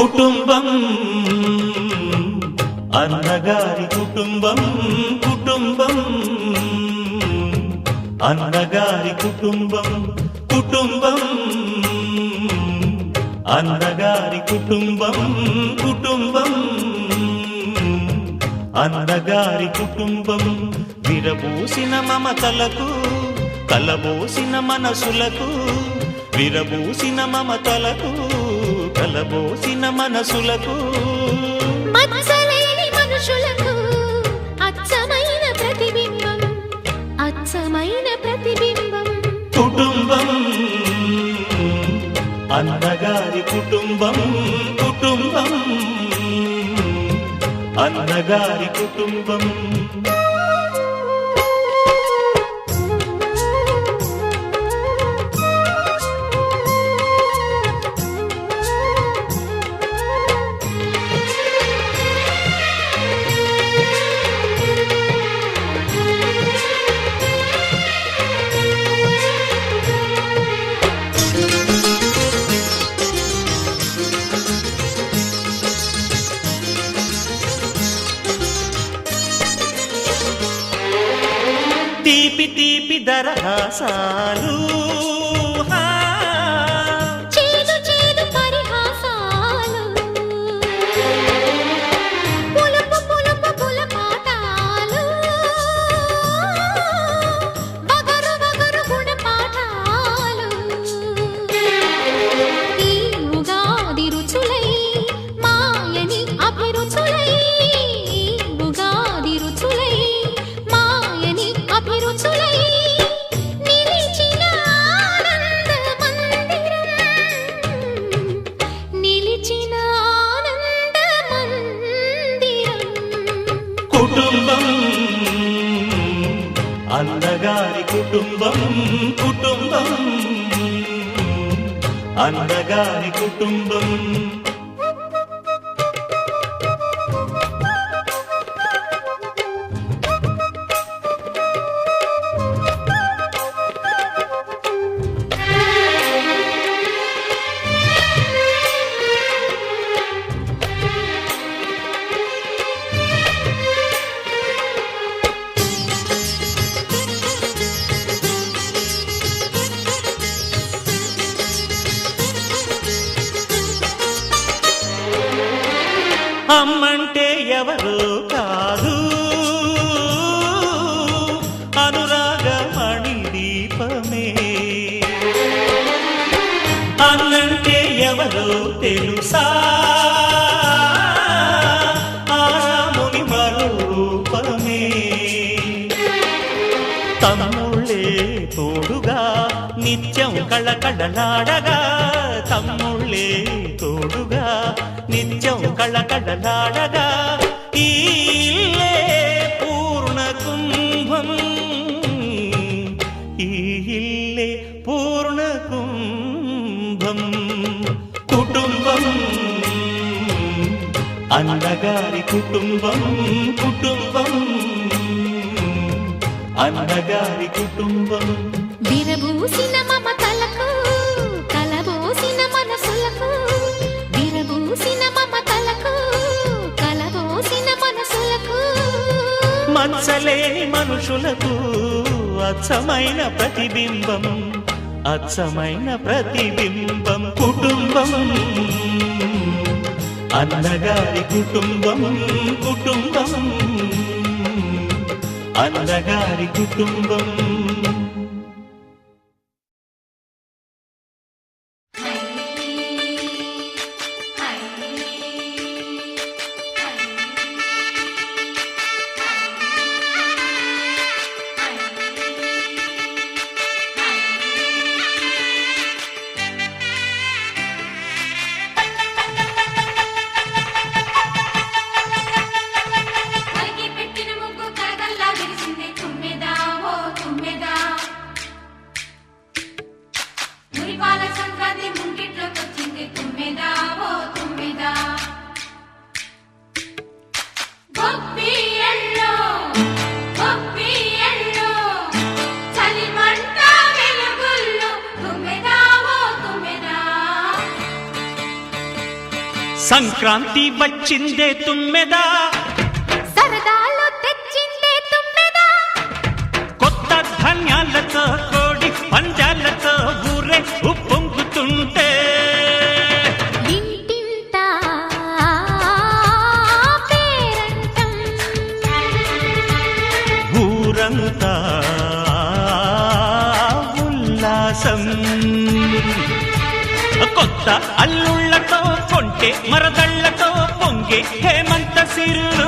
కుటుంబం అన్నగారి కుటుంబం కుటుంబం అన్నగారి కుటుంబం కుటుంబం అన్నగారి కుటుంబం కుటుంబం అన్నగారి కుటుంబం విరబూసిన మమతలకు కలబోసిన మనసులకు విరబూసిన మమతలకు కలబోసిన మనసులకు మచ్చలేని మనుషులకు అచ్చమైన ప్రతిబింబం అచ్చమైన ప్రతిబింబం కుటుంబం అన్నగారి కుటుంబం కుటుంబం అన్నగారి కుటుంబం తీపి తీపి దరహాసాలు చేదు చేదు పరిహాసాలు పులుపు పులుపు పులపాటాలు వగరు వగరు గుణపాఠాలు ఈ ఉగాది రుచులై మాయని అభిరుచులై ఉగాది రుచులై మాయని అభిరుచులై నిలిచిన ఆనంద మందిరం నిలిచిన ఆనంద మందిరం కుటుంబం అన్నగారి కుటుంబం కుటుంబం అన్నగారి కుటుంబం అమ్మంటే ఎవరు కాదు అనురాగమణి దీపమే అన్నంటే ఎవరు తెలుసా ఆరాముని మరో రూపమే తమ్ముళ్ళే తోడుగా నిత్యం కళకళలాడగా తమ్ముళ్ళే తోడుగా నిత్యం కళకళలాడగా ఈ ఇల్లే పూర్ణ కుంభం ఈ ఇల్లే పూర్ణ కుంభం కుటుంబం అన్నగారి కుటుంబం కుటుంబం అన్నగారి కుటుంబం విరబూసిన మమతలకు కలబోసిన మనసులకు విరబూసిన మమతలకు కలబోసిన మనసులకు మచ్చలేని మనుషులకు అచ్చమైన ప్రతిబింబం అచ్చమైన ప్రతిబింబం కుటుంబం అన్నగారి కుటుంబం కుటుంబం అన్నగారి కుటుంబం పెట్టిన ముగ్గు కరగల్లా విరిసింది తుమ్మెదా ఓ తుమ్మెదా సంక్రాంతి వచ్చిందే తుమ్మెదా, సరదాలు తెచ్చిందే తుమ్మెదా, కొత్త ధాన్యాలతో కోడి పందాలతో ఊరే ఉప్పొంగుతుంటే ఇంటింటా పేరంటం, ఊరంతా ఉల్లాసం. కొత్త అల్లుళ్ళతో కొంటే మరదళ్లతో పొంగే హేమంత సిరులు